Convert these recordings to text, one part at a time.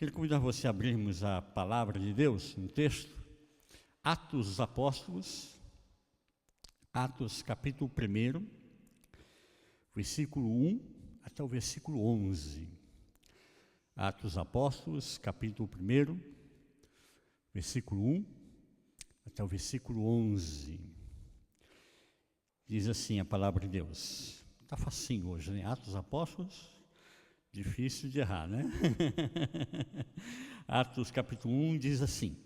Quero convidar você a abrirmos a palavra de Deus, um texto, Atos dos Apóstolos, Atos capítulo 1, versículo 1 até o versículo 11. Atos dos Apóstolos, capítulo 1, versículo 1 até o versículo 11. Diz assim a palavra de Deus. Está facinho hoje, né? Atos dos Apóstolos, difícil de errar, né? Atos capítulo 1 diz assim: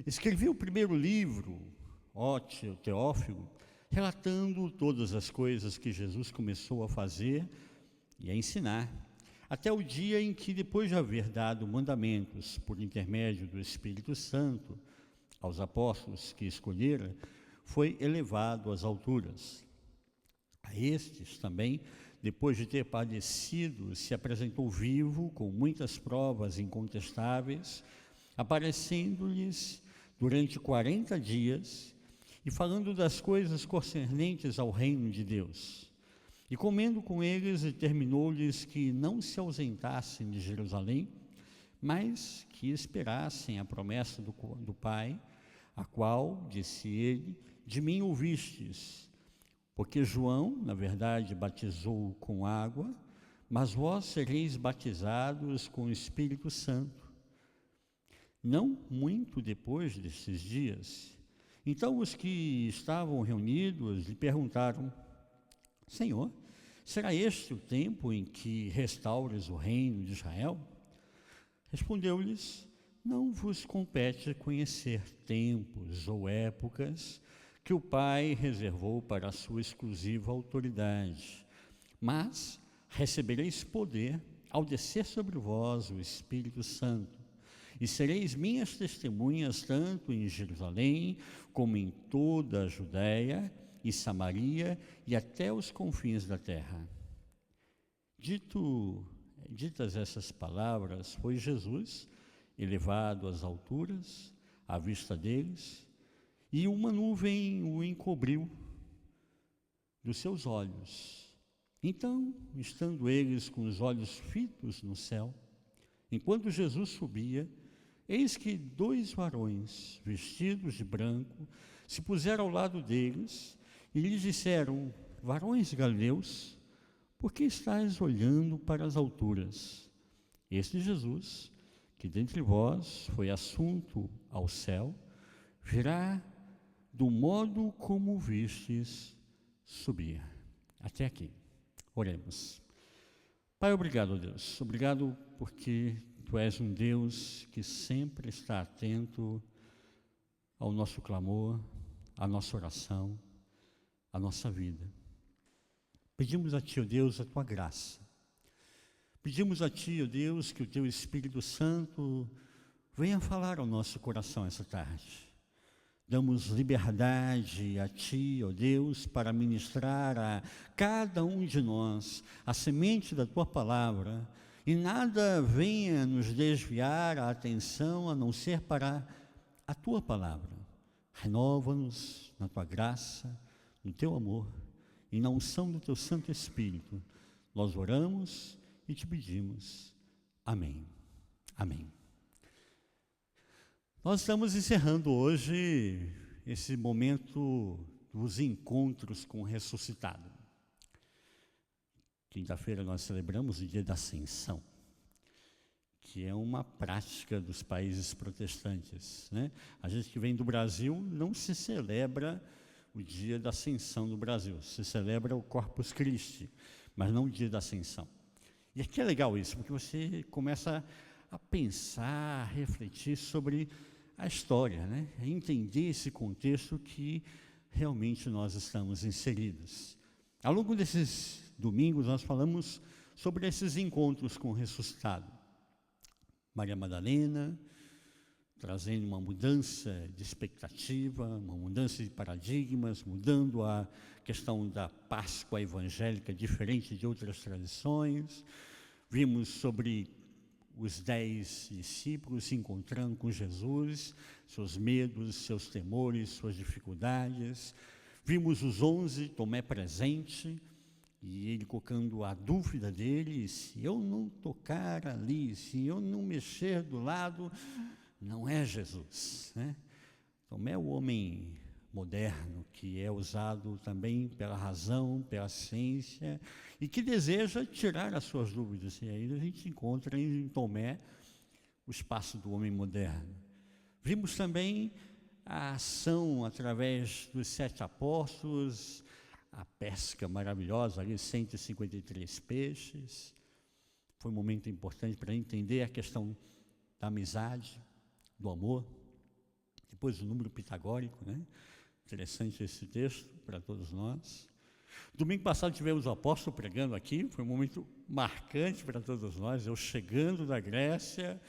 escrevi o primeiro livro, ó Teófilo, relatando todas as coisas que Jesus começou a fazer e a ensinar, até o dia em que, depois de haver dado mandamentos por intermédio do Espírito Santo aos apóstolos que escolhera, foi elevado às alturas. A estes também, depois de ter padecido, se apresentou vivo, com muitas provas incontestáveis, aparecendo-lhes durante 40 dias e falando das coisas concernentes ao reino de Deus. E comendo com eles, determinou-lhes que não se ausentassem de Jerusalém, mas que esperassem a promessa do Pai, a qual, disse ele, de mim ouvistes, porque João, na verdade, batizou com água, mas vós sereis batizados com o Espírito Santo. Não muito depois desses dias, então os que estavam reunidos lhe perguntaram: Senhor, será este o tempo em que restaures o reino de Israel? Respondeu-lhes: não vos compete conhecer tempos ou épocas que o Pai reservou para a sua exclusiva autoridade, mas recebereis poder ao descer sobre vós o Espírito Santo, e sereis minhas testemunhas tanto em Jerusalém, como em toda a Judéia e Samaria e até os confins da terra. Ditas essas palavras, foi Jesus elevado às alturas, à vista deles, e uma nuvem o encobriu dos seus olhos. Então, estando eles com os olhos fitos no céu, enquanto Jesus subia, eis que 2 varões, vestidos de branco, se puseram ao lado deles e lhes disseram: varões galileus, por que estáis olhando para as alturas? Este Jesus, que dentre vós foi assunto ao céu, virá do modo como o vistes subir. Até aqui. Oremos. Pai, obrigado, Deus. Obrigado porque Tu és um Deus que sempre está atento ao nosso clamor, à nossa oração, à nossa vida. Pedimos a Ti, ó Deus, a Tua graça. Pedimos a Ti, ó Deus, que o Teu Espírito Santo venha falar ao nosso coração essa tarde. Damos liberdade a Ti, ó Deus, para ministrar a cada um de nós a semente da Tua palavra, e nada venha nos desviar a atenção a não ser para a Tua palavra. Renova-nos na Tua graça, no Teu amor e na unção do Teu Santo Espírito. Nós oramos e Te pedimos. Amém. Amém. Nós estamos encerrando hoje esse momento dos encontros com o ressuscitado. Quinta-feira nós celebramos o dia da Ascensão, que é uma prática dos países protestantes, né? A gente que vem do Brasil não se celebra o dia da Ascensão do Brasil, se celebra o Corpus Christi, mas não o dia da Ascensão. E aqui é legal isso, porque você começa a pensar, a refletir sobre a história, né? A entender esse contexto que realmente nós estamos inseridos. Ao longo desses domingos nós falamos sobre esses encontros com o ressuscitado. Maria Madalena, trazendo uma mudança de expectativa, uma mudança de paradigmas, mudando a questão da Páscoa evangélica diferente de outras tradições. Vimos sobre os 10 discípulos se encontrando com Jesus, seus medos, seus temores, suas dificuldades. Vimos os 11, Tomé presente, E ele colocando a dúvida dele: se eu não tocar ali, se eu não mexer do lado, não é Jesus, né? Tomé é o homem moderno, que é usado também pela razão, pela ciência, e que deseja tirar as suas dúvidas. E aí a gente encontra em Tomé o espaço do homem moderno. Vimos também a ação através dos 7 apóstolos, a pesca maravilhosa ali, 153 peixes. Foi um momento importante para entender a questão da amizade, do amor. Depois o número pitagórico, né? Interessante esse texto para todos nós. Domingo passado tivemos o apóstolo pregando aqui, foi um momento marcante para todos nós. Eu chegando da Grécia,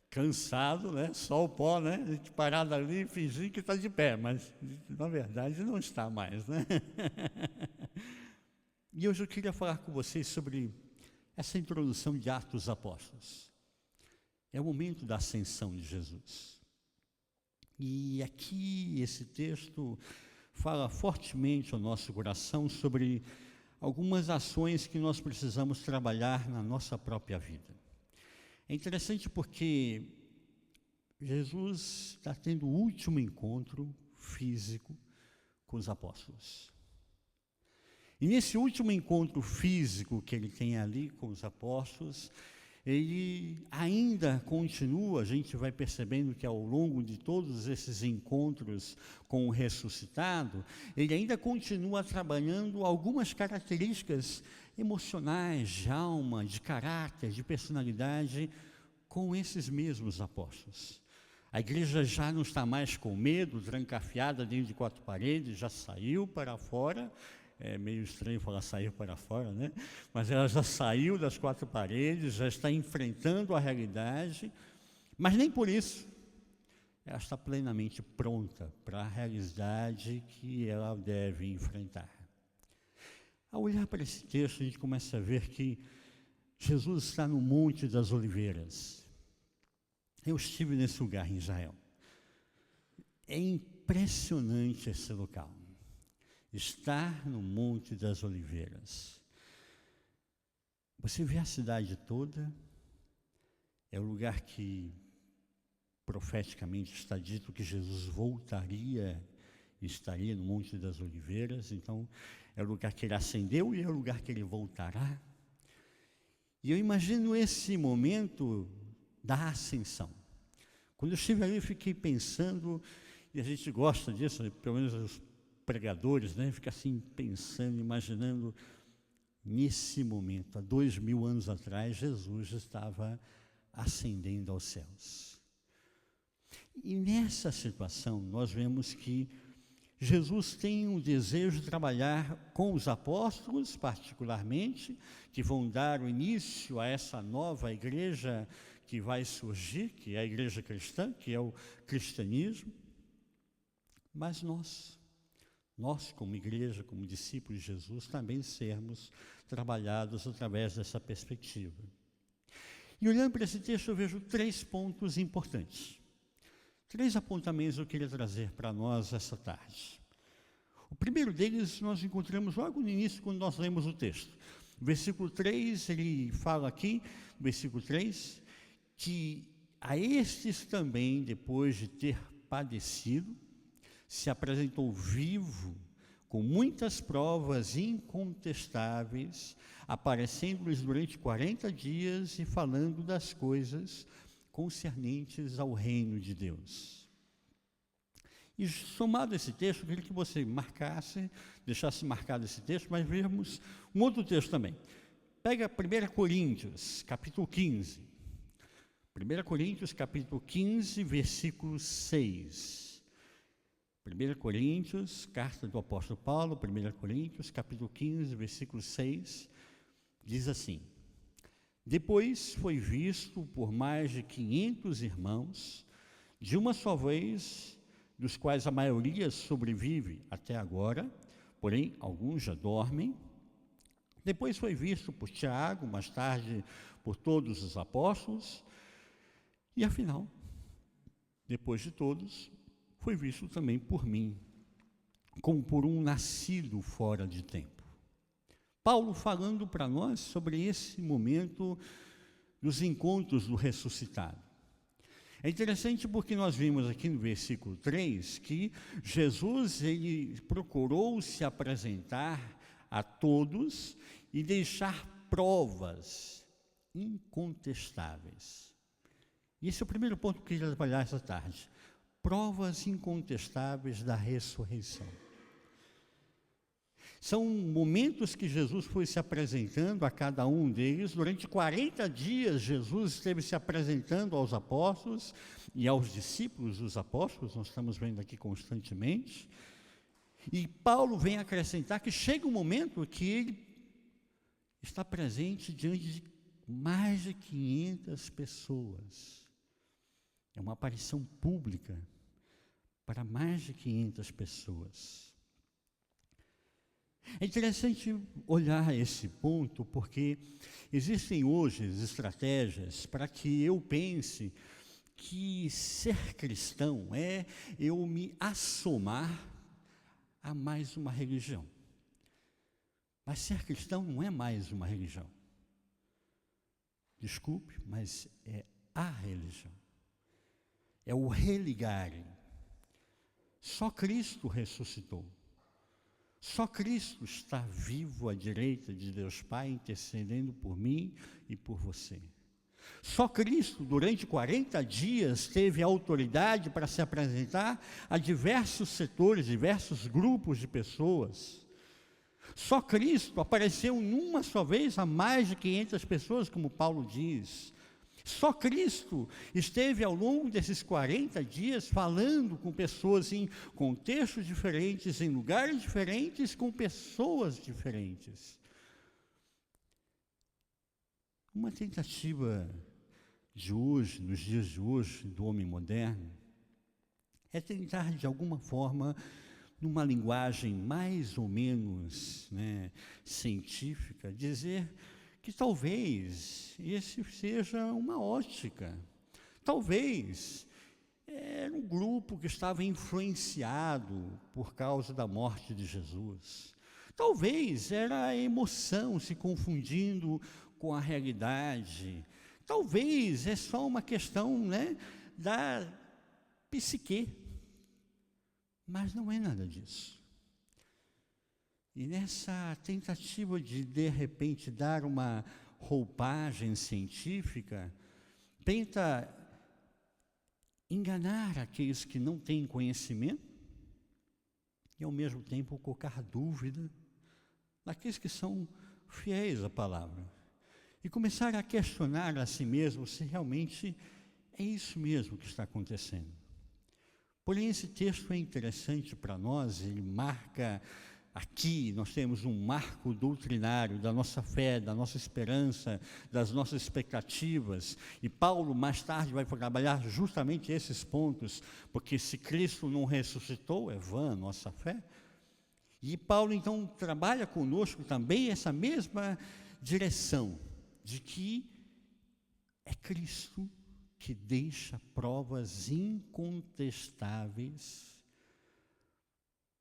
cansado, né? Só o pó, né? A gente parado ali e fingir que está de pé, mas na verdade não está mais, né? E hoje eu queria falar com vocês sobre essa introdução de Atos dos Apóstolos. É o momento da ascensão de Jesus. E aqui esse texto fala fortemente ao nosso coração sobre algumas ações que nós precisamos trabalhar na nossa própria vida. É interessante porque Jesus está tendo o último encontro físico com os apóstolos. E nesse último encontro físico que ele tem ali com os apóstolos, ele ainda continua, a gente vai percebendo que ao longo de todos esses encontros com o ressuscitado, ele ainda continua trabalhando algumas características emocionais, de alma, de caráter, de personalidade, com esses mesmos apóstolos. A igreja já não está mais com medo, trancafiada dentro de 4 paredes, já saiu para fora. É meio estranho falar sair para fora, né? Mas ela já saiu das 4 paredes, já está enfrentando a realidade, mas nem por isso ela está plenamente pronta para a realidade que ela deve enfrentar. Ao olhar para esse texto, a gente começa a ver que Jesus está no Monte das Oliveiras. Eu estive nesse lugar em Israel. É impressionante esse local. Estar no Monte das Oliveiras. Você vê a cidade toda, é o lugar que profeticamente está dito que Jesus voltaria e estaria no Monte das Oliveiras. Então, é o lugar que ele ascendeu e é o lugar que ele voltará. E eu imagino esse momento da ascensão. Quando eu estive ali, eu fiquei pensando, e a gente gosta disso, né? Pelo menos os pregadores, né? Fica assim pensando, imaginando, nesse momento, há 2000 anos atrás, Jesus estava ascendendo aos céus. E nessa situação, nós vemos que Jesus tem um desejo de trabalhar com os apóstolos, particularmente, que vão dar o início a essa nova igreja que vai surgir, que é a igreja cristã, que é o cristianismo. Mas nós como igreja, como discípulos de Jesus, também sermos trabalhados através dessa perspectiva. E olhando para esse texto, eu vejo 3 pontos importantes. 3 apontamentos eu queria trazer para nós essa tarde. O primeiro deles nós encontramos logo no início, quando nós lemos o texto. O versículo 3, ele fala aqui, no versículo 3, que a estes também, depois de ter padecido, se apresentou vivo, com muitas provas incontestáveis, aparecendo-lhes durante 40 dias e falando das coisas concernentes ao reino de Deus. E somado esse texto, eu queria que você deixasse marcado esse texto, mas vemos um outro texto também. Pega 1 Coríntios, capítulo 15. 1 Coríntios, capítulo 15, versículo 6. 1 Coríntios, carta do apóstolo Paulo, 1 Coríntios, capítulo 15, versículo 6, diz assim: depois foi visto por mais de 500 irmãos, de uma só vez, dos quais a maioria sobrevive até agora, porém alguns já dormem. Depois foi visto por Tiago, mais tarde por todos os apóstolos, e afinal, depois de todos, foi visto também por mim, como por um nascido fora de tempo. Paulo falando para nós sobre esse momento dos encontros do ressuscitado. É interessante porque nós vimos aqui no versículo 3 que Jesus ele procurou se apresentar a todos e deixar provas incontestáveis. E esse é o primeiro ponto que eu queria trabalhar essa tarde. Provas incontestáveis da ressurreição. São momentos que Jesus foi se apresentando a cada um deles. Durante 40 dias, Jesus esteve se apresentando aos apóstolos e aos discípulos dos apóstolos, nós estamos vendo aqui constantemente. E Paulo vem acrescentar que chega um momento que ele está presente diante de mais de 500 pessoas. É uma aparição pública para mais de 500 pessoas. É interessante olhar esse ponto, porque existem hoje estratégias para que eu pense que ser cristão é eu me assomar a mais uma religião. Mas ser cristão não é mais uma religião. Desculpe, mas é a religião. É o religarem. Só Cristo ressuscitou. Só Cristo está vivo à direita de Deus Pai, intercedendo por mim e por você. Só Cristo, durante 40 dias, teve autoridade para se apresentar a diversos setores, diversos grupos de pessoas. Só Cristo apareceu numa só vez a mais de 500 pessoas, como Paulo diz. Só Cristo esteve ao longo desses 40 dias falando com pessoas em contextos diferentes, em lugares diferentes, com pessoas diferentes. Uma tentativa de hoje, nos dias de hoje, do homem moderno, é tentar de alguma forma, numa linguagem mais ou menos científica, dizer que talvez esse seja uma ótica. Talvez era um grupo que estava influenciado por causa da morte de Jesus. Talvez era a emoção se confundindo com a realidade. Talvez é só uma questão da psique. Mas não é nada disso. E nessa tentativa de repente, dar uma roupagem científica, tenta enganar aqueles que não têm conhecimento e, ao mesmo tempo, colocar dúvida naqueles que são fiéis à palavra. E começar a questionar a si mesmo se realmente é isso mesmo que está acontecendo. Porém, esse texto é interessante para nós, ele marca. Aqui nós temos um marco doutrinário da nossa fé, da nossa esperança, das nossas expectativas. E Paulo, mais tarde, vai trabalhar justamente esses pontos, porque se Cristo não ressuscitou, é vã a nossa fé. E Paulo, então, trabalha conosco também essa mesma direção, de que é Cristo que deixa provas incontestáveis,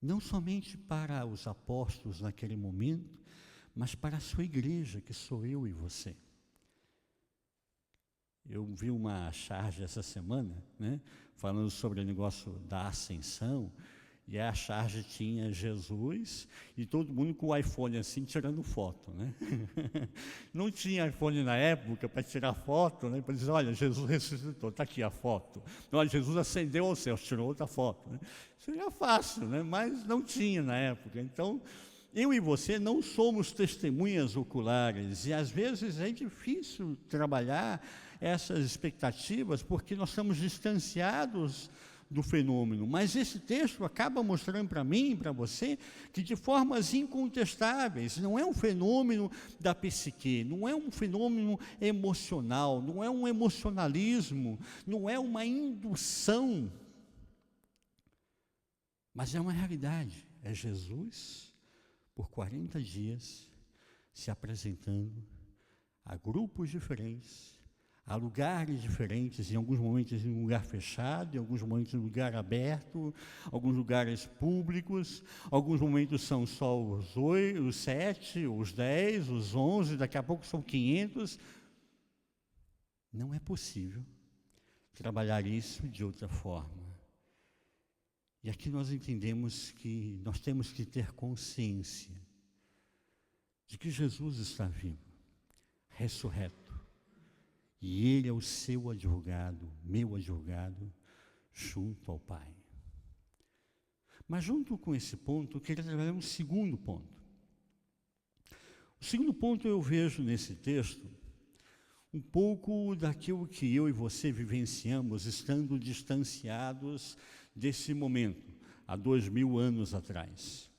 não somente para os apóstolos naquele momento, mas para a sua igreja, que sou eu e você. Eu vi uma charge essa semana, falando sobre o negócio da ascensão, e a charge tinha Jesus e todo mundo com o iPhone assim, tirando foto, Não tinha iPhone na época para tirar foto, para dizer, olha, Jesus ressuscitou, está aqui a foto. Olha, Jesus ascendeu aos céus, tirou outra foto. Seria fácil, mas não tinha na época. Então, eu e você não somos testemunhas oculares, e às vezes é difícil trabalhar essas expectativas, porque nós estamos distanciados do fenômeno, mas esse texto acaba mostrando para mim e para você que de formas incontestáveis, não é um fenômeno da psique, não é um fenômeno emocional, não é um emocionalismo, não é uma indução, mas é uma realidade, é Jesus por 40 dias se apresentando a grupos diferentes, Há lugares diferentes, em alguns momentos em um lugar fechado, em alguns momentos em um lugar aberto, alguns lugares públicos, alguns momentos são só os 7, os 10, os 11, daqui a pouco são 500. Não é possível trabalhar isso de outra forma. E aqui nós entendemos que nós temos que ter consciência de que Jesus está vivo, ressurreto. E Ele é o seu advogado, meu advogado, junto ao Pai. Mas junto com esse ponto, eu queria trabalhar um segundo ponto. O segundo ponto eu vejo nesse texto um pouco daquilo que eu e você vivenciamos estando distanciados desse momento, há 2000 anos atrás.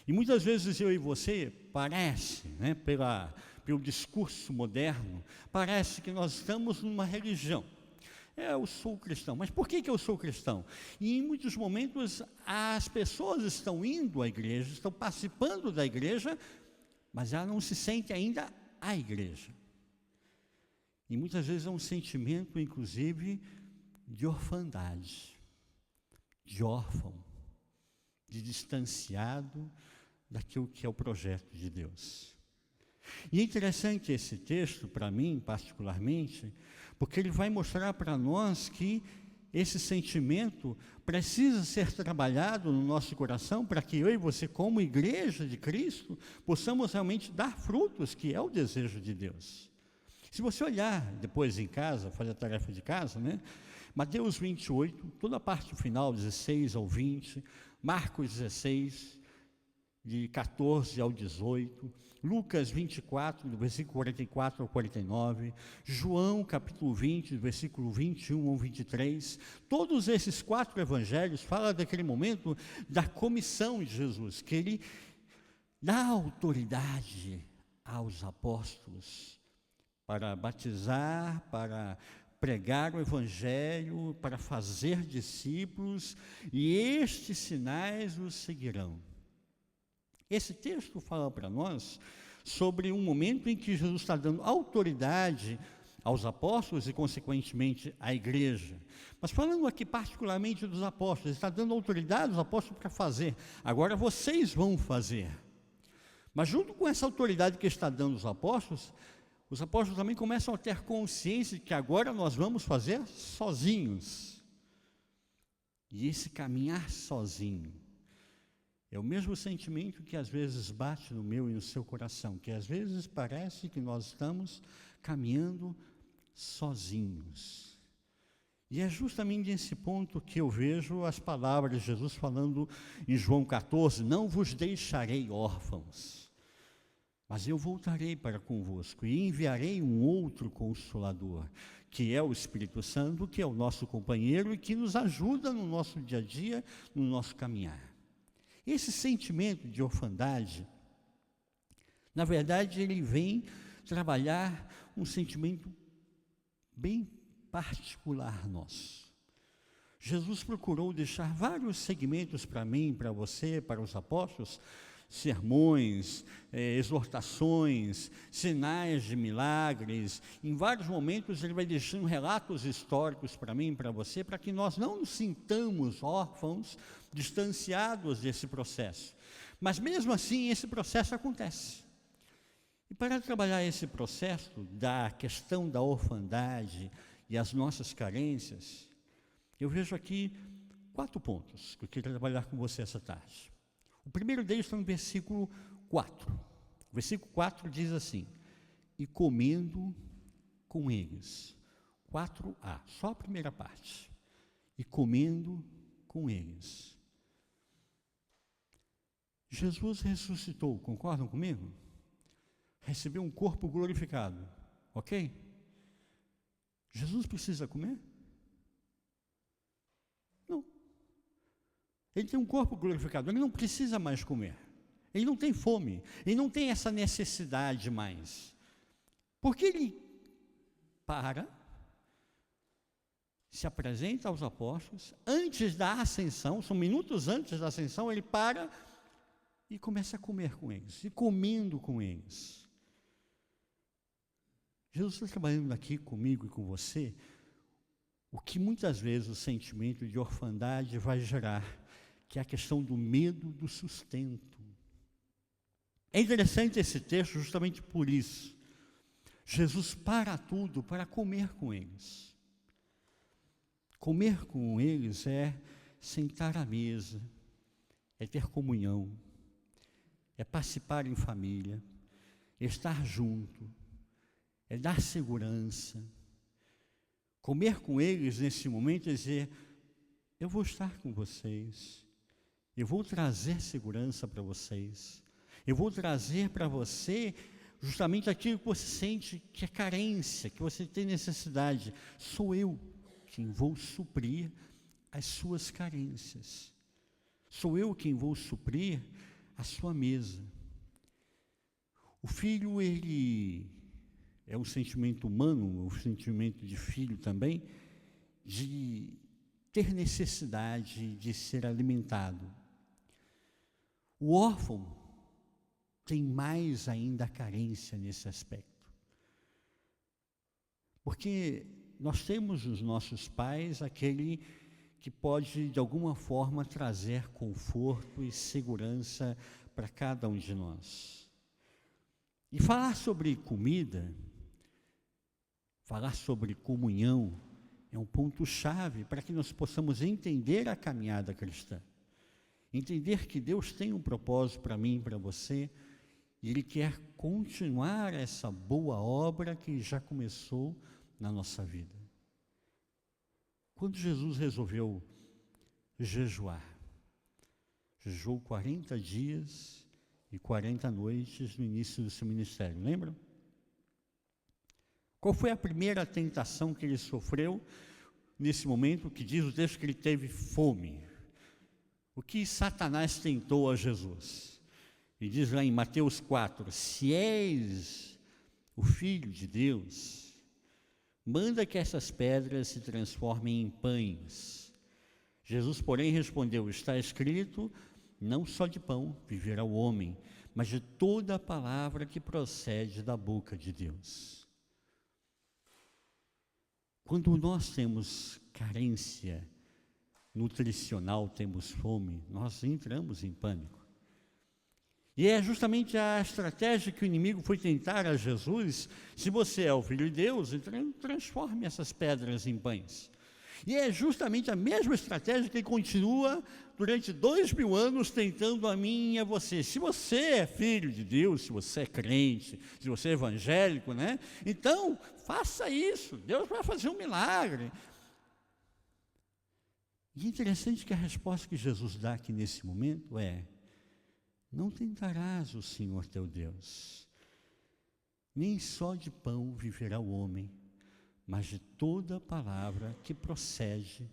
E muitas vezes eu e você parece, pelo discurso moderno, parece que nós estamos numa religião. Eu sou cristão, mas por que eu sou cristão? E em muitos momentos as pessoas estão indo à igreja, estão participando da igreja, mas ela não se sente ainda a igreja. E muitas vezes é um sentimento, inclusive, de orfandade, de órfão, de distanciado daquilo que é o projeto de Deus. E é interessante esse texto, para mim, particularmente, porque ele vai mostrar para nós que esse sentimento precisa ser trabalhado no nosso coração para que eu e você, como igreja de Cristo, possamos realmente dar frutos, que é o desejo de Deus. Se você olhar depois em casa, fazer a tarefa de casa, Mateus 28, toda a parte final, 16 ao 20, Marcos 16, de 14 ao 18, Lucas 24, do versículo 44 ao 49, João capítulo 20, do versículo 21 ao 23, todos esses 4 evangelhos falam daquele momento da comissão de Jesus, que ele dá autoridade aos apóstolos para batizar, para pregar o evangelho, para fazer discípulos, e estes sinais os seguirão. Esse texto fala para nós sobre um momento em que Jesus está dando autoridade aos apóstolos e, consequentemente, à igreja. Mas falando aqui particularmente dos apóstolos, ele está dando autoridade aos apóstolos para fazer. Agora vocês vão fazer. Mas junto com essa autoridade que está dando aos apóstolos, os apóstolos também começam a ter consciência de que agora nós vamos fazer sozinhos. E esse caminhar sozinho é o mesmo sentimento que às vezes bate no meu e no seu coração, que às vezes parece que nós estamos caminhando sozinhos. E é justamente nesse ponto que eu vejo as palavras de Jesus falando em João 14, não vos deixarei órfãos, mas eu voltarei para convosco e enviarei um outro Consolador, que é o Espírito Santo, que é o nosso companheiro e que nos ajuda no nosso dia a dia, no nosso caminhar. Esse sentimento de orfandade, na verdade, ele vem trabalhar um sentimento bem particular nosso. Jesus procurou deixar vários segmentos para mim, para você, para os apóstolos, sermões, exortações, sinais de milagres. Em vários momentos ele vai deixando relatos históricos para mim, para você, para que nós não nos sintamos órfãos, distanciados desse processo. Mas mesmo assim esse processo acontece. E para trabalhar esse processo da questão da orfandade e as nossas carências, eu vejo aqui 4 pontos que eu queria trabalhar com você essa tarde. O primeiro deles está no versículo 4. O versículo 4 diz assim: e comendo com eles. 4a, só a primeira parte. E comendo com eles. Jesus ressuscitou, concordam comigo? Recebeu um corpo glorificado, ok? Jesus precisa comer? Não. Ele tem um corpo glorificado, ele não precisa mais comer. Ele não tem fome, ele não tem essa necessidade mais. Porque ele se apresenta aos apóstolos, antes da ascensão, são minutos antes da ascensão, ele para e começa a comer com eles, e comendo com eles. Jesus está trabalhando aqui comigo e com você o que muitas vezes o sentimento de orfandade vai gerar, que é a questão do medo do sustento. É interessante esse texto justamente por isso. Jesus para tudo para comer com eles. Comer com eles é sentar à mesa, é ter comunhão, é participar em família, é estar junto, é dar segurança. Comer com eles nesse momento é dizer, eu vou estar com vocês, eu vou trazer segurança para vocês, eu vou trazer para você justamente aquilo que você sente que é carência, que você tem necessidade. Sou eu quem vou suprir as suas carências. Sou eu quem vou suprir a sua mesa. O filho, ele é um sentimento humano, um sentimento de filho também, de ter necessidade de ser alimentado. O órfão tem mais ainda a carência nesse aspecto. Porque nós temos nos nossos pais aquele que pode, de alguma forma, trazer conforto e segurança para cada um de nós. E falar sobre comida, falar sobre comunhão, é um ponto-chave para que nós possamos entender a caminhada cristã. Entender que Deus tem um propósito para mim e para você, e Ele quer continuar essa boa obra que já começou na nossa vida. Quando Jesus resolveu jejuar, jejuou 40 dias e 40 noites no início do seu ministério, lembram? Qual foi a primeira tentação que ele sofreu nesse momento, que diz o texto que ele teve fome? O que Satanás tentou a Jesus? E diz lá em Mateus 4, se és o Filho de Deus, manda que essas pedras se transformem em pães. Jesus, porém, respondeu, está escrito, não só de pão viverá o homem, mas de toda a palavra que procede da boca de Deus. Quando nós temos carência nutricional, temos fome, nós entramos em pânico. E é justamente a estratégia que o inimigo foi tentar a Jesus. Se você é o Filho de Deus, então transforme essas pedras em pães. E é justamente a mesma estratégia que ele continua durante 2000 anos tentando a mim e a você. Se você é filho de Deus, se você é crente, se você é evangélico, né? Então, faça isso, Deus vai fazer um milagre. E é interessante que a resposta que Jesus dá aqui nesse momento é, não tentarás o Senhor teu Deus, nem só de pão viverá o homem, mas de toda a palavra que procede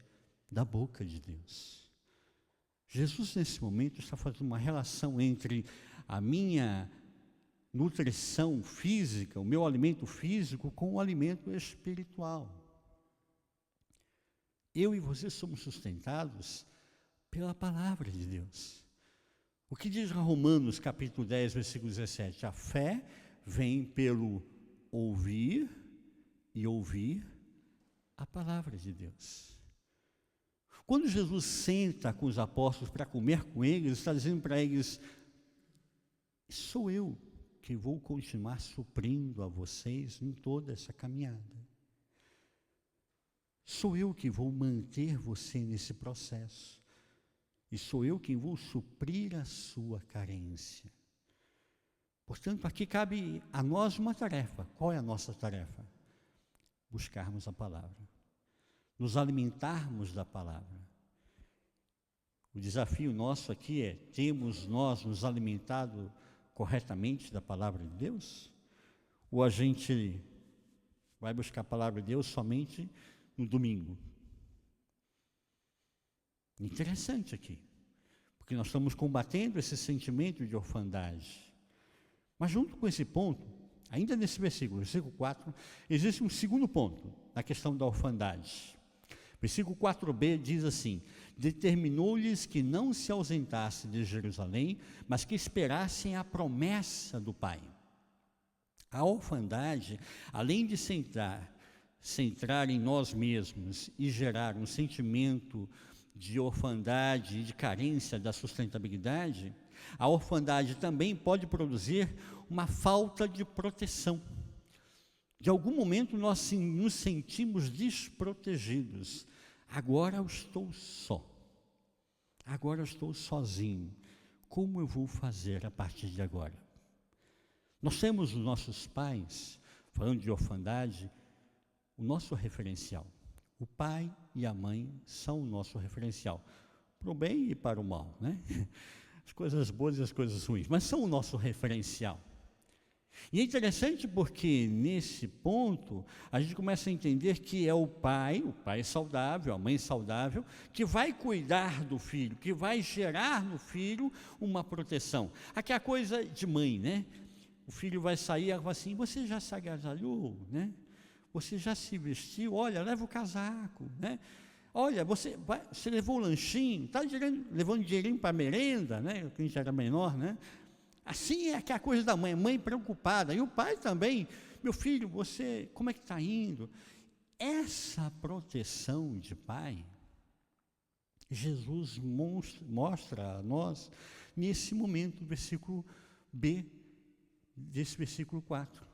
da boca de Deus. Jesus, nesse momento, está fazendo uma relação entre a minha nutrição física, o meu alimento físico, com o alimento espiritual. Eu e você somos sustentados pela palavra de Deus. O que diz Romanos, capítulo 10, versículo 17? A fé vem pelo ouvir e ouvir a palavra de Deus. Quando Jesus senta com os apóstolos para comer com eles, está dizendo para eles, sou eu que vou continuar suprindo a vocês em toda essa caminhada. Sou eu que vou manter você nesse processo. E sou eu quem vou suprir a sua carência. Portanto, aqui cabe a nós uma tarefa. Qual é a nossa tarefa? Buscarmos a palavra. Nos alimentarmos da palavra. O desafio nosso aqui é, temos nós nos alimentado corretamente da palavra de Deus? Ou a gente vai buscar a palavra de Deus somente no domingo? Interessante aqui, porque nós estamos combatendo esse sentimento de orfandade. Mas junto com esse ponto, ainda nesse versículo 4, existe um segundo ponto na questão da orfandade. Versículo 4b diz assim, determinou-lhes que não se ausentassem de Jerusalém, mas que esperassem a promessa do Pai. A orfandade, além de centrar em nós mesmos e gerar um sentimento de orfandade e de carência da sustentabilidade, a orfandade também pode produzir uma falta de proteção. De algum momento nós nos sentimos desprotegidos. Agora eu estou só. Agora eu estou sozinho. Como eu vou fazer a partir de agora? Nós temos os nossos pais, falando de orfandade, o nosso referencial. O pai e a mãe são o nosso referencial, para o bem e para o mal, né? As coisas boas e as coisas ruins, mas são o nosso referencial. E é interessante porque, nesse ponto, a gente começa a entender que é o pai saudável, a mãe saudável, que vai cuidar do filho, que vai gerar no filho uma proteção. Aqui é a coisa de mãe, né? O filho vai sair e fala assim, você já se agasalhou, né? Você já se vestiu? Olha, leva o casaco, né? Olha, você levou o lanchinho, está levando dinheirinho para a merenda, né? Quando a gente era menor, né? Assim é que a coisa da mãe, a mãe preocupada, e o pai também. Meu filho, você, como é que está indo? Essa proteção de pai, Jesus mostra a nós nesse momento, versículo B, desse versículo 4.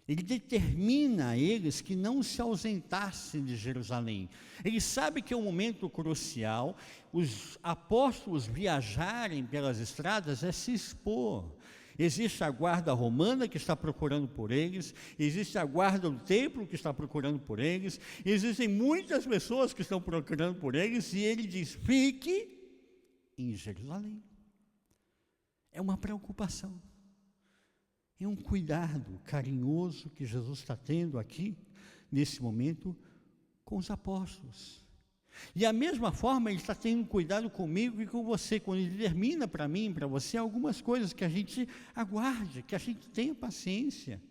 Ele determina a eles que não se ausentassem de Jerusalém. Ele sabe que é um momento crucial, os apóstolos viajarem pelas estradas é se expor. Existe a guarda romana que está procurando por eles, existe a guarda do templo que está procurando por eles, existem muitas pessoas que estão procurando por eles, e ele diz, fique em Jerusalém. É uma preocupação. É um cuidado carinhoso que Jesus está tendo aqui, nesse momento, com os apóstolos. E a mesma forma, Ele está tendo cuidado comigo e com você, quando Ele determina para mim, para você, algumas coisas que a gente aguarde, que a gente tenha paciência,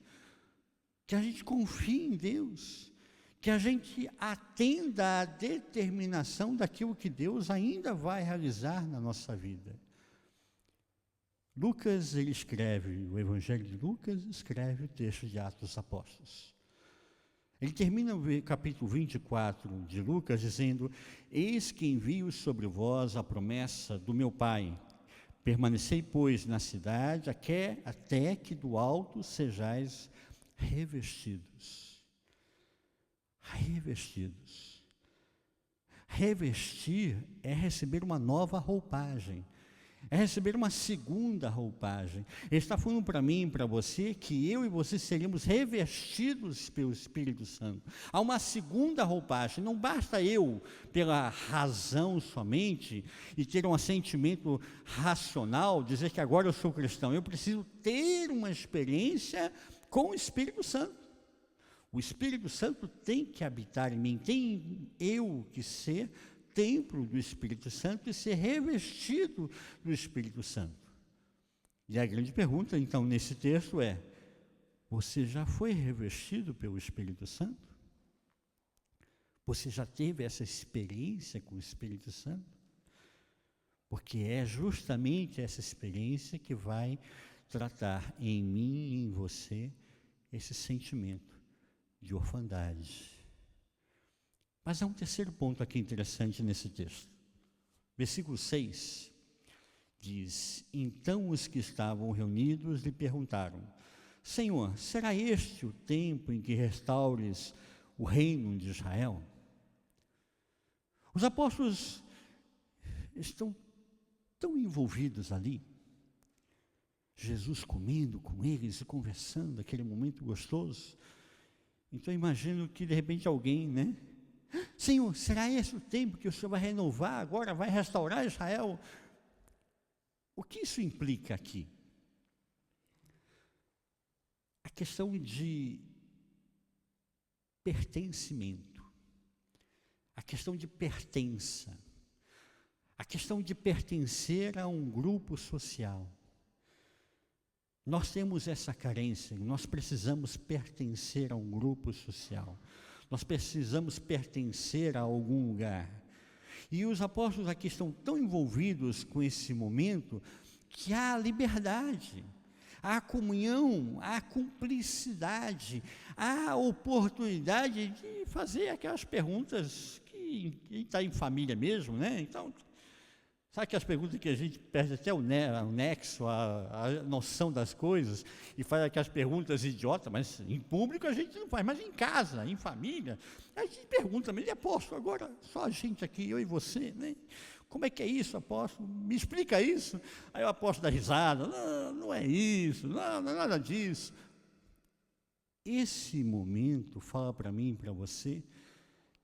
que a gente confie em Deus, que a gente atenda à determinação daquilo que Deus ainda vai realizar na nossa vida. Lucas, ele escreve, o Evangelho de Lucas escreve o texto de Atos dos Apóstolos. Ele termina o capítulo 24 de Lucas dizendo, eis que envio sobre vós a promessa do meu Pai. Permanecei, pois, na cidade, até que do alto sejais revestidos. Revestidos. Revestir é receber uma nova roupagem. É receber uma segunda roupagem. Ele está falando para mim e para você que eu e você seríamos revestidos pelo Espírito Santo. Há uma segunda roupagem. Não basta eu, pela razão somente, e ter um assentimento racional, dizer que agora eu sou cristão. Eu preciso ter uma experiência com o Espírito Santo. O Espírito Santo tem que habitar em mim, tem eu que ser templo do Espírito Santo e ser revestido do Espírito Santo. E a grande pergunta, então, nesse texto é, você já foi revestido pelo Espírito Santo? Você já teve essa experiência com o Espírito Santo? Porque é justamente essa experiência que vai tratar em mim e em você esse sentimento de orfandade. Mas há um terceiro ponto aqui interessante nesse texto. Versículo 6 diz, então os que estavam reunidos lhe perguntaram, Senhor, será este o tempo em que restaures o reino de Israel? Os apóstolos estão tão envolvidos ali, Jesus comendo com eles e conversando, aquele momento gostoso. Então imagino que de repente alguém, né? Senhor, será esse o tempo que o Senhor vai renovar agora, vai restaurar Israel? O que isso implica aqui? A questão de pertencimento, a questão de pertença, a questão de pertencer a um grupo social. Nós temos essa carência, nós precisamos pertencer a um grupo social. Nós precisamos pertencer a algum lugar. E os apóstolos aqui estão tão envolvidos com esse momento que há liberdade. há comunhão, há cumplicidade, há oportunidade de fazer aquelas perguntas que está em família mesmo, né? Então, sabe aquelas perguntas que a gente perde até o nexo, a noção das coisas, e faz aquelas perguntas idiotas, mas em público a gente não faz, mas em casa, em família, a gente pergunta, mas apóstolo, agora só a gente aqui, eu e você, né? Como é que é isso, apóstolo? Me explica isso. Aí o apóstolo dá risada, não, não é isso, não é nada disso. Esse momento fala para mim e para você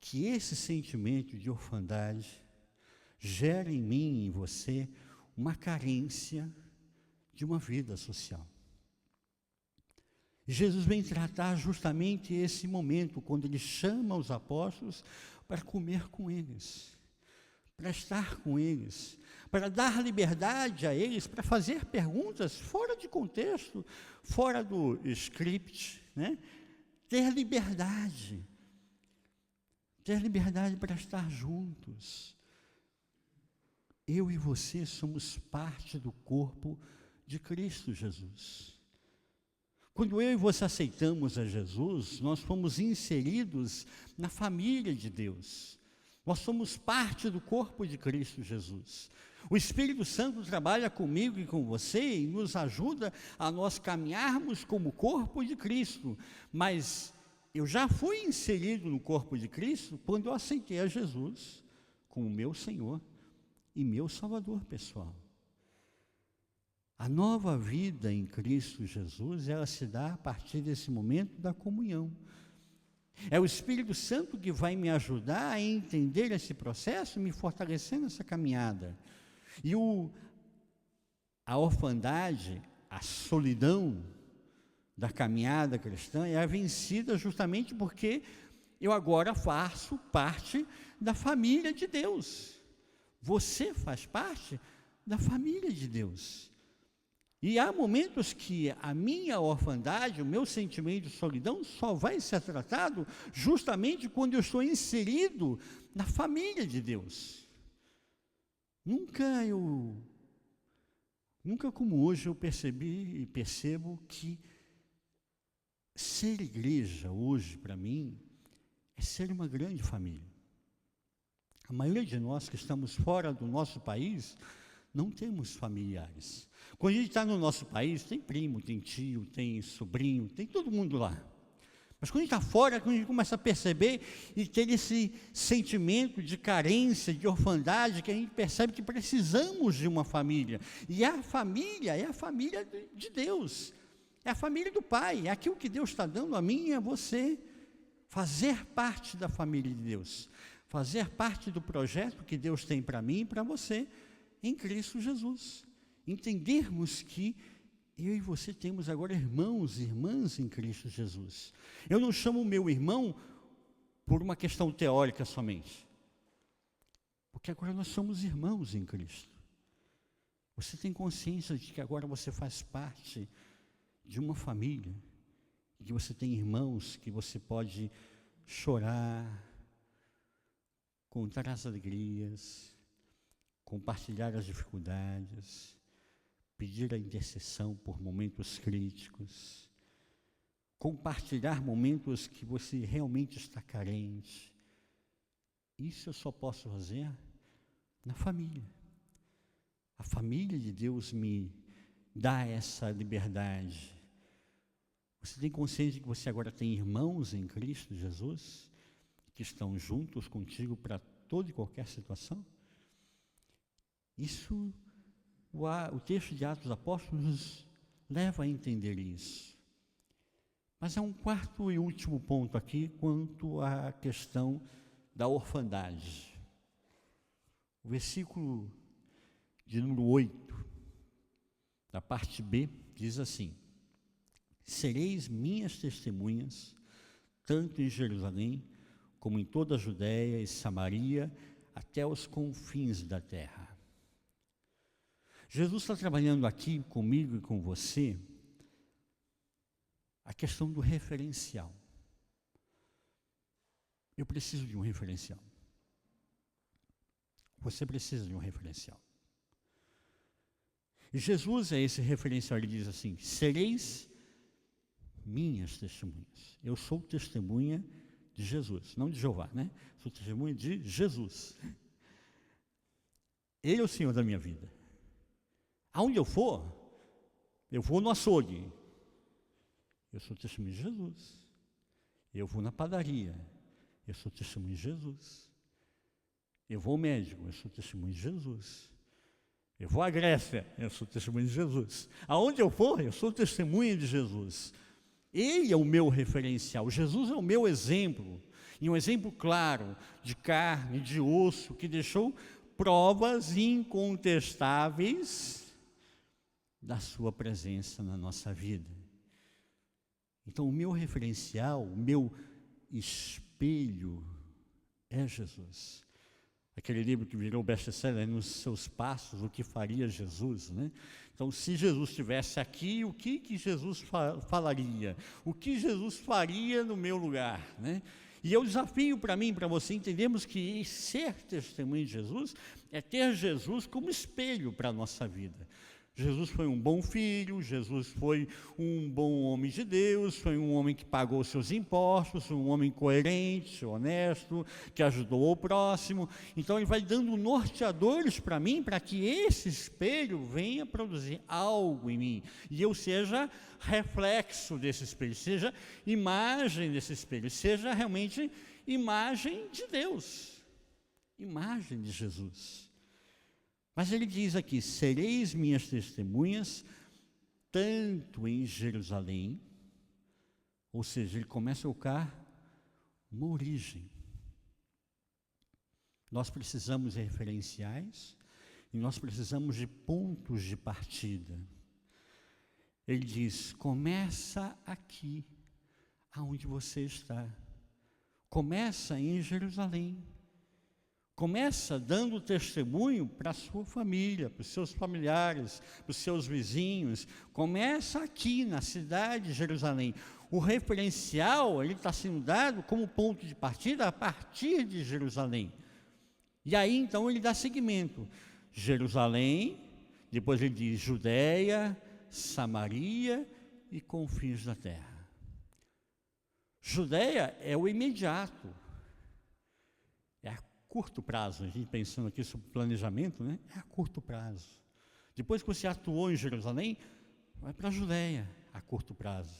que esse sentimento de orfandade gera em mim e em você uma carência de uma vida social. Jesus vem tratar justamente esse momento, quando ele chama os apóstolos para comer com eles, para estar com eles, para dar liberdade a eles, para fazer perguntas fora de contexto, fora do script, né? Ter liberdade para estar juntos. Eu e você somos parte do corpo de Cristo Jesus. Quando eu e você aceitamos a Jesus, nós fomos inseridos na família de Deus. Nós somos parte do corpo de Cristo Jesus. O Espírito Santo trabalha comigo e com você e nos ajuda a nós caminharmos como corpo de Cristo. Mas eu já fui inserido no corpo de Cristo quando eu aceitei a Jesus como meu Senhor e meu Salvador pessoal. A nova vida em Cristo Jesus, ela se dá a partir desse momento da comunhão. É o Espírito Santo que vai me ajudar a entender esse processo, me fortalecer nessa caminhada. E a orfandade, a solidão da caminhada cristã é vencida justamente porque eu agora faço parte da família de Deus. Você faz parte da família de Deus. E há momentos que a minha orfandade, o meu sentimento de solidão só vai ser tratado justamente quando eu estou inserido na família de Deus. Nunca como hoje eu percebi e percebo que ser igreja hoje, para mim, é ser uma grande família. A maioria de nós que estamos fora do nosso país, não temos familiares. Quando a gente está no nosso país, tem primo, tem tio, tem sobrinho, tem todo mundo lá. Mas quando a gente está fora, quando a gente começa a perceber e ter esse sentimento de carência, de orfandade, que a gente percebe que precisamos de uma família. E a família é a família de Deus. É a família do Pai. É aquilo que Deus está dando a mim e a você. Fazer parte da família de Deus. Fazer parte do projeto que Deus tem para mim e para você em Cristo Jesus. Entendermos que eu e você temos agora irmãos e irmãs em Cristo Jesus. Eu não chamo o meu irmão por uma questão teórica somente, porque agora nós somos irmãos em Cristo. Você tem consciência de que agora você faz parte de uma família, que você tem irmãos que você pode chorar, contar as alegrias, compartilhar as dificuldades, pedir a intercessão por momentos críticos, compartilhar momentos que você realmente está carente. Isso eu só posso fazer na família. A família de Deus me dá essa liberdade. Você tem consciência de que você agora tem irmãos em Cristo Jesus, que estão juntos contigo para toda e qualquer situação? Isso, o texto de Atos dos Apóstolos nos leva a entender isso. Mas há um quarto e último ponto aqui quanto à questão da orfandade. O versículo de número 8, da parte B, diz assim: sereis minhas testemunhas, tanto em Jerusalém, como em toda a Judéia e Samaria, até os confins da terra. Jesus está trabalhando aqui comigo e com você a questão do referencial. Eu preciso de um referencial. Você precisa de um referencial. E Jesus é esse referencial, ele diz assim: sereis minhas testemunhas. Eu sou testemunha de Jesus, não de Jeová, né? Sou testemunha de Jesus. Ele é o Senhor da minha vida. Aonde eu vou no açougue. Eu sou testemunha de Jesus. Eu vou na padaria. Eu sou testemunha de Jesus. Eu vou ao médico. Eu sou testemunha de Jesus. Eu vou à Grécia. Eu sou testemunha de Jesus. Aonde eu for, eu sou testemunha de Jesus. Ele é o meu referencial. Jesus é o meu exemplo. E um exemplo claro de carne, de osso, que deixou provas incontestáveis da sua presença na nossa vida. Então, o meu referencial, o meu espelho é Jesus. Aquele livro que virou best-seller, Nos Seus Passos, o que faria Jesus, né? Então, se Jesus estivesse aqui, o que Jesus falaria? O que Jesus faria no meu lugar, né? E eu desafio para mim, para você, entendermos que ser testemunho de Jesus é ter Jesus como espelho para a nossa vida. Jesus foi um bom filho, Jesus foi um bom homem de Deus, foi um homem que pagou seus impostos, um homem coerente, honesto, que ajudou o próximo. Então ele vai dando norteadores para mim, para que esse espelho venha produzir algo em mim, e eu seja reflexo desse espelho, seja imagem desse espelho, seja realmente imagem de Deus, imagem de Jesus. Mas ele diz aqui: sereis minhas testemunhas, tanto em Jerusalém, ou seja, ele começa a colocar uma origem. Nós precisamos de referenciais e nós precisamos de pontos de partida. Ele diz: começa aqui, aonde você está. Começa em Jerusalém. Começa dando testemunho para a sua família, para os seus familiares, para os seus vizinhos. Começa aqui na cidade de Jerusalém. O referencial, ele está sendo dado como ponto de partida a partir de Jerusalém. E aí, então, ele dá seguimento. Jerusalém, depois ele diz Judéia, Samaria e confins da terra. Judéia é o imediato. Curto prazo, a gente pensando aqui sobre planejamento, né? É a curto prazo. Depois que você atuou em Jerusalém, vai para a Judéia, a curto prazo.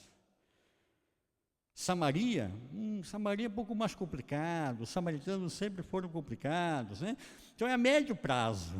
Samaria, Samaria é um pouco mais complicado, os samaritanos sempre foram complicados, né? Então é a médio prazo.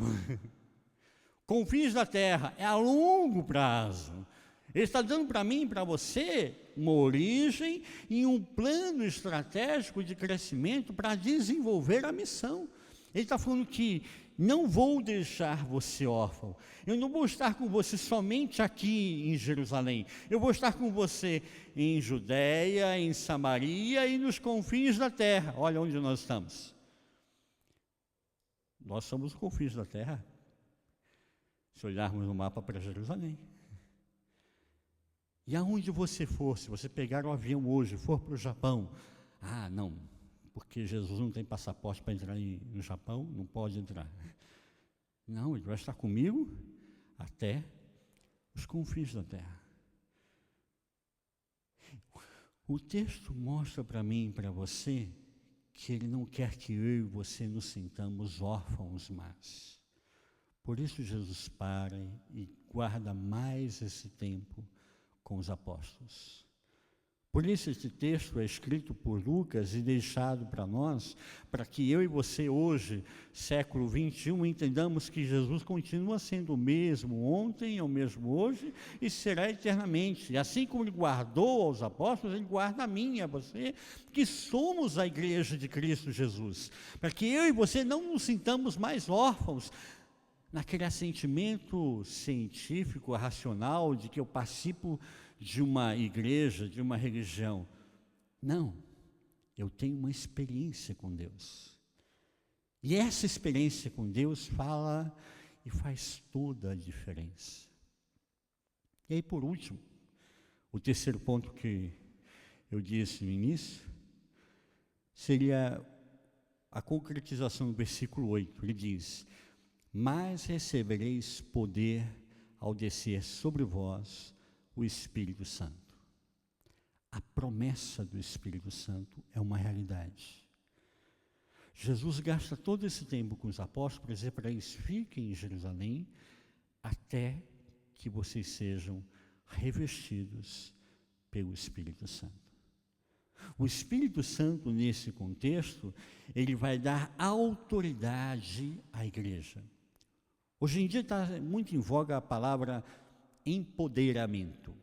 Confins da terra, é a longo prazo. Ele está dando para mim e para você uma origem e um plano estratégico de crescimento para desenvolver a missão. Ele está falando que não vou deixar você órfão. Eu não vou estar com você somente aqui em Jerusalém. Eu vou estar com você em Judéia, em Samaria e nos confins da terra. Olha onde nós estamos. Nós somos os confins da terra. Se olharmos no mapa para Jerusalém. E aonde você for, se você pegar o avião hoje, for para o Japão, não, porque Jesus não tem passaporte para entrar no Japão, não pode entrar. Não, ele vai estar comigo até os confins da terra. O texto mostra para mim e para você que ele não quer que eu e você nos sintamos órfãos mais. Por isso Jesus para e guarda mais esse tempo com os apóstolos. Por isso este texto é escrito por Lucas e deixado para nós, para que eu e você hoje, século 21, entendamos que Jesus continua sendo o mesmo ontem, é o mesmo hoje e será eternamente. E assim como ele guardou aos apóstolos, ele guarda a mim e a você, que somos a igreja de Cristo Jesus, para que eu e você não nos sintamos mais órfãos, naquele assentimento científico, racional, de que eu participo de uma igreja, de uma religião. Não, eu tenho uma experiência com Deus. E essa experiência com Deus fala e faz toda a diferença. E aí, por último, o terceiro ponto que eu disse no início, seria a concretização do versículo 8. Ele diz: mas recebereis poder ao descer sobre vós o Espírito Santo. A promessa do Espírito Santo é uma realidade. Jesus gasta todo esse tempo com os apóstolos para dizer para eles: fiquem em Jerusalém até que vocês sejam revestidos pelo Espírito Santo. O Espírito Santo, nesse contexto, ele vai dar autoridade à igreja. Hoje em dia está muito em voga a palavra empoderamento.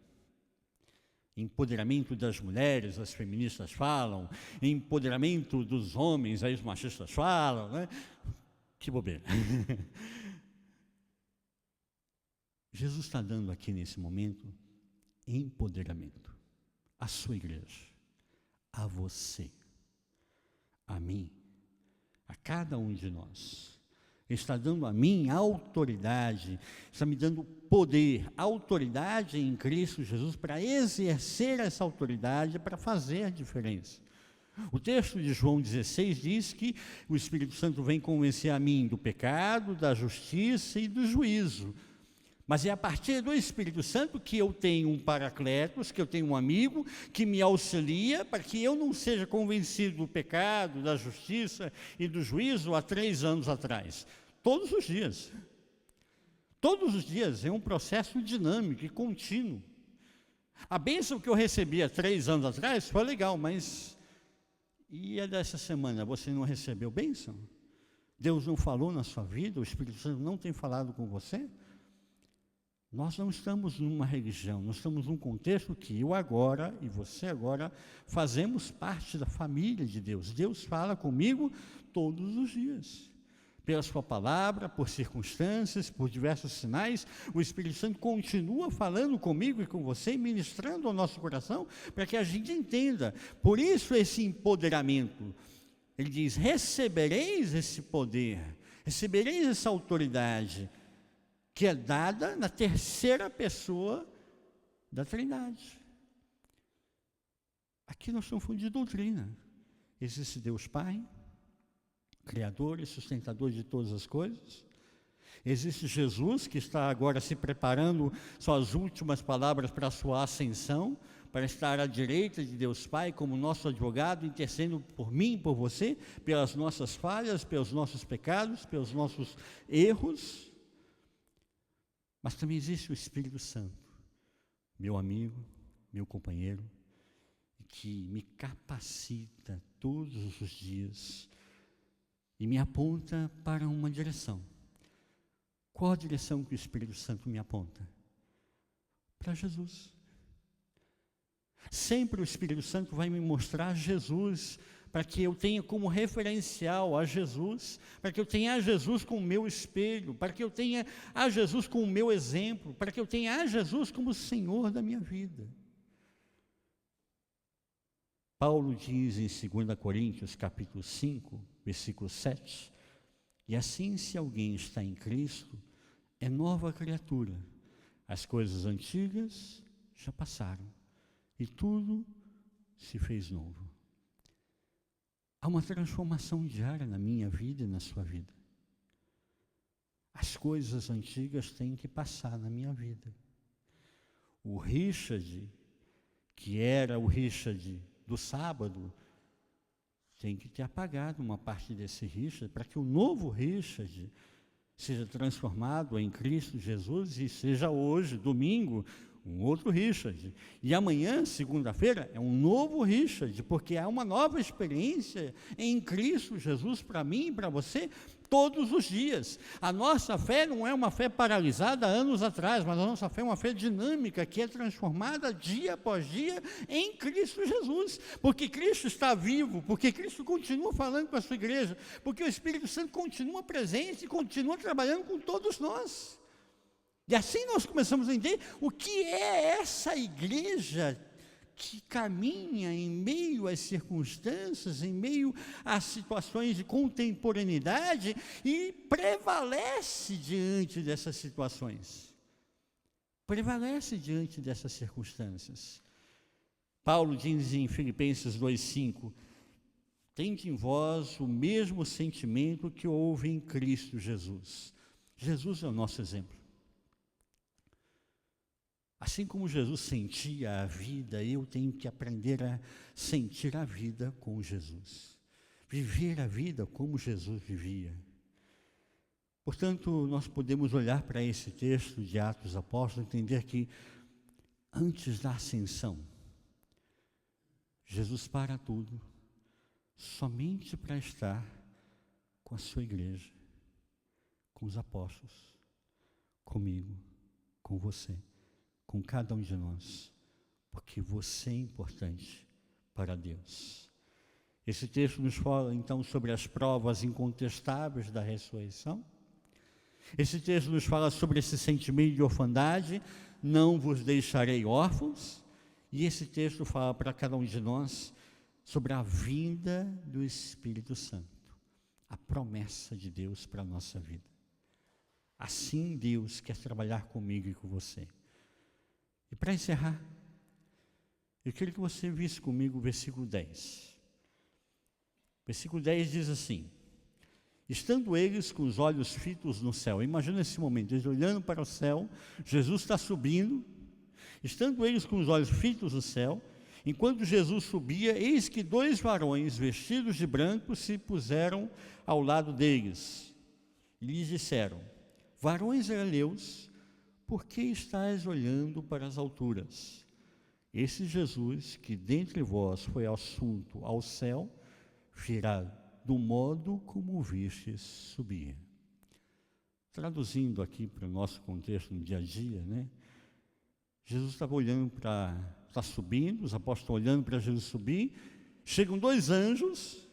Empoderamento das mulheres, as feministas falam, empoderamento dos homens, aí os machistas falam, né? Que bobeira. Jesus está dando aqui nesse momento empoderamento à sua igreja, a você, a mim, a cada um de nós. Ele está dando a mim autoridade, está me dando poder, autoridade em Cristo Jesus para exercer essa autoridade, para fazer a diferença. O texto de João 16 diz que o Espírito Santo vem convencer a mim do pecado, da justiça e do juízo. Mas é a partir do Espírito Santo que eu tenho um paracletos, que eu tenho um amigo que me auxilia para que eu não seja convencido do pecado, da justiça e do juízo há 3 anos atrás. Todos os dias. Todos os dias. É um processo dinâmico e contínuo. A bênção que eu recebi há 3 anos atrás foi legal, mas e a dessa semana? Você não recebeu bênção? Deus não falou na sua vida? O Espírito Santo não tem falado com você? Nós não estamos numa religião, nós estamos num contexto que eu agora e você agora fazemos parte da família de Deus. Deus fala comigo todos os dias. Pela sua palavra, por circunstâncias, por diversos sinais, o Espírito Santo continua falando comigo e com você, ministrando ao nosso coração, para que a gente entenda. Por isso esse empoderamento. Ele diz: recebereis esse poder, recebereis essa autoridade, que é dada na terceira pessoa da Trindade. Aqui nós estamos falando de doutrina. Existe Deus Pai, Criador e sustentador de todas as coisas. Existe Jesus, que está agora se preparando suas últimas palavras para a sua ascensão, para estar à direita de Deus Pai como nosso advogado, intercedendo por mim e por você, pelas nossas falhas, pelos nossos pecados, pelos nossos erros. Mas também existe o Espírito Santo, meu amigo, meu companheiro, que me capacita todos os dias e me aponta para uma direção. Qual a direção que o Espírito Santo me aponta? Para Jesus. Sempre o Espírito Santo vai me mostrar Jesus, para que eu tenha como referencial a Jesus, para que eu tenha a Jesus como meu espelho, para que eu tenha a Jesus como meu exemplo, para que eu tenha a Jesus como Senhor da minha vida. Paulo diz em 2 Coríntios, capítulo 5, versículo 7, e assim, se alguém está em Cristo, é nova criatura. As coisas antigas já passaram, e tudo se fez novo. Há uma transformação diária na minha vida e na sua vida. As coisas antigas têm que passar na minha vida. O Richard, que era o Richard do sábado, tem que ter apagado uma parte desse Richard, para que o novo Richard seja transformado em Cristo Jesus e seja hoje, domingo, um outro Richard. E amanhã, segunda-feira, é um novo Richard, porque há uma nova experiência em Cristo Jesus para mim e para você todos os dias. A nossa fé não é uma fé paralisada anos atrás, mas a nossa fé é uma fé dinâmica, que é transformada dia após dia em Cristo Jesus. Porque Cristo está vivo, porque Cristo continua falando com a sua igreja, porque o Espírito Santo continua presente e continua trabalhando com todos nós. E assim nós começamos a entender o que é essa igreja que caminha em meio às circunstâncias, em meio às situações de contemporaneidade e prevalece diante dessas situações. Prevalece diante dessas circunstâncias. Paulo diz em Filipenses 2,5, tende em vós o mesmo sentimento que houve em Cristo Jesus. Jesus é o nosso exemplo. Assim como Jesus sentia a vida, eu tenho que aprender a sentir a vida com Jesus. Viver a vida como Jesus vivia. Portanto, nós podemos olhar para esse texto de Atos dos Apóstolos e entender que antes da ascensão, Jesus para tudo, somente para estar com a sua igreja, com os apóstolos, comigo, com você, com cada um de nós, porque você é importante para Deus. Esse texto nos fala então sobre as provas incontestáveis da ressurreição. Esse texto nos fala sobre esse sentimento de orfandade, não vos deixarei órfãos. E esse texto fala para cada um de nós sobre a vinda do Espírito Santo, a promessa de Deus para a nossa vida. Assim Deus quer trabalhar comigo e com você. E para encerrar, eu queria que você visse comigo o versículo 10. Versículo 10 diz assim: estando eles com os olhos fitos no céu, imagina esse momento, eles olhando para o céu, Jesus está subindo, estando eles com os olhos fitos no céu, enquanto Jesus subia, eis que 2 varões vestidos de branco se puseram ao lado deles, e lhes disseram: varões galileus, por que estáis olhando para as alturas? Esse Jesus, que dentre vós foi assunto ao céu, virá do modo como o vistes subir. Traduzindo aqui para o nosso contexto no dia a dia, né? Jesus estava olhando está subindo, os apóstolos estão olhando para Jesus subir, chegam 2 anjos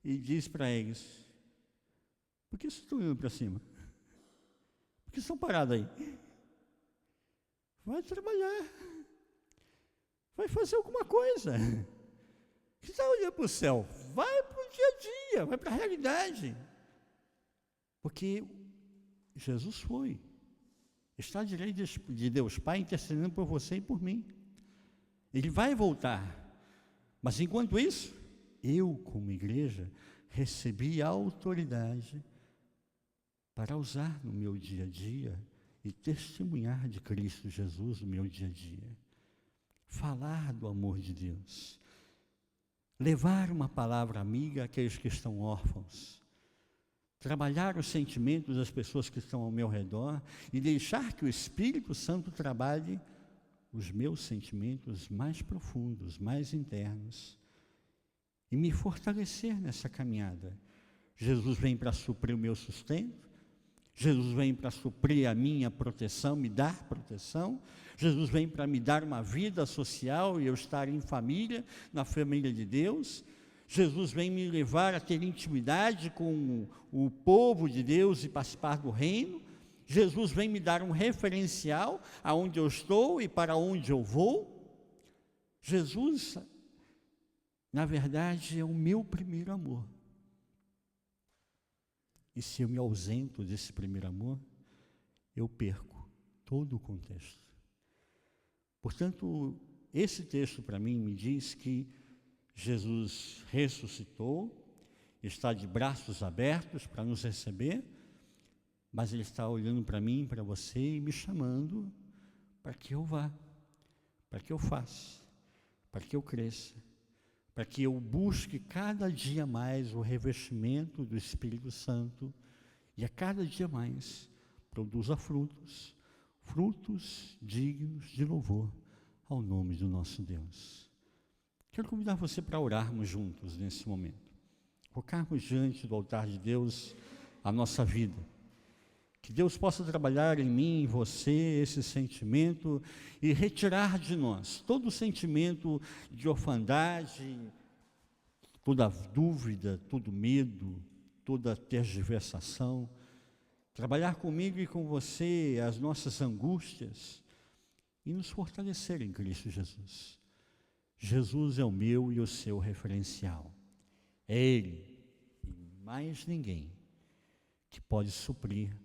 e diz para eles: por que vocês estão olhando para cima? Por que estão parados aí? Vai trabalhar, vai fazer alguma coisa. Você está olhando para o céu, vai para o dia a dia, vai para a realidade. Porque Jesus foi, está à direita de Deus Pai, intercedendo por você e por mim. Ele vai voltar, mas enquanto isso, eu como igreja, recebi a autoridade para usar no meu dia a dia e testemunhar de Cristo Jesus no meu dia a dia. Falar do amor de Deus. Levar uma palavra amiga àqueles que estão órfãos, trabalhar os sentimentos das pessoas que estão ao meu redor e deixar que o Espírito Santo trabalhe os meus sentimentos mais profundos, mais internos, e me fortalecer nessa caminhada. Jesus vem para suprir o meu sustento, Jesus vem para suprir a minha proteção, me dar proteção. Jesus vem para me dar uma vida social e eu estar em família, na família de Deus. Jesus vem me levar a ter intimidade com o povo de Deus e participar do reino. Jesus vem me dar um referencial aonde eu estou e para onde eu vou. Jesus, na verdade, é o meu primeiro amor. E se eu me ausento desse primeiro amor, eu perco todo o contexto. Portanto, esse texto para mim me diz que Jesus ressuscitou, está de braços abertos para nos receber, mas Ele está olhando para mim, para você e me chamando para que eu vá, para que eu faça, para que eu cresça, para que eu busque cada dia mais o revestimento do Espírito Santo e a cada dia mais produza frutos, frutos dignos de louvor ao nome do nosso Deus. Quero convidar você para orarmos juntos nesse momento, colocarmos diante do altar de Deus a nossa vida, que Deus possa trabalhar em mim, em você, esse sentimento e retirar de nós todo o sentimento de orfandade, toda dúvida, todo medo, toda tergiversação. Trabalhar comigo e com você as nossas angústias e nos fortalecer em Cristo Jesus. Jesus é o meu e o seu referencial. É Ele e mais ninguém que pode suprir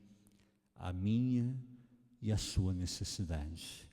a minha e a sua necessidade.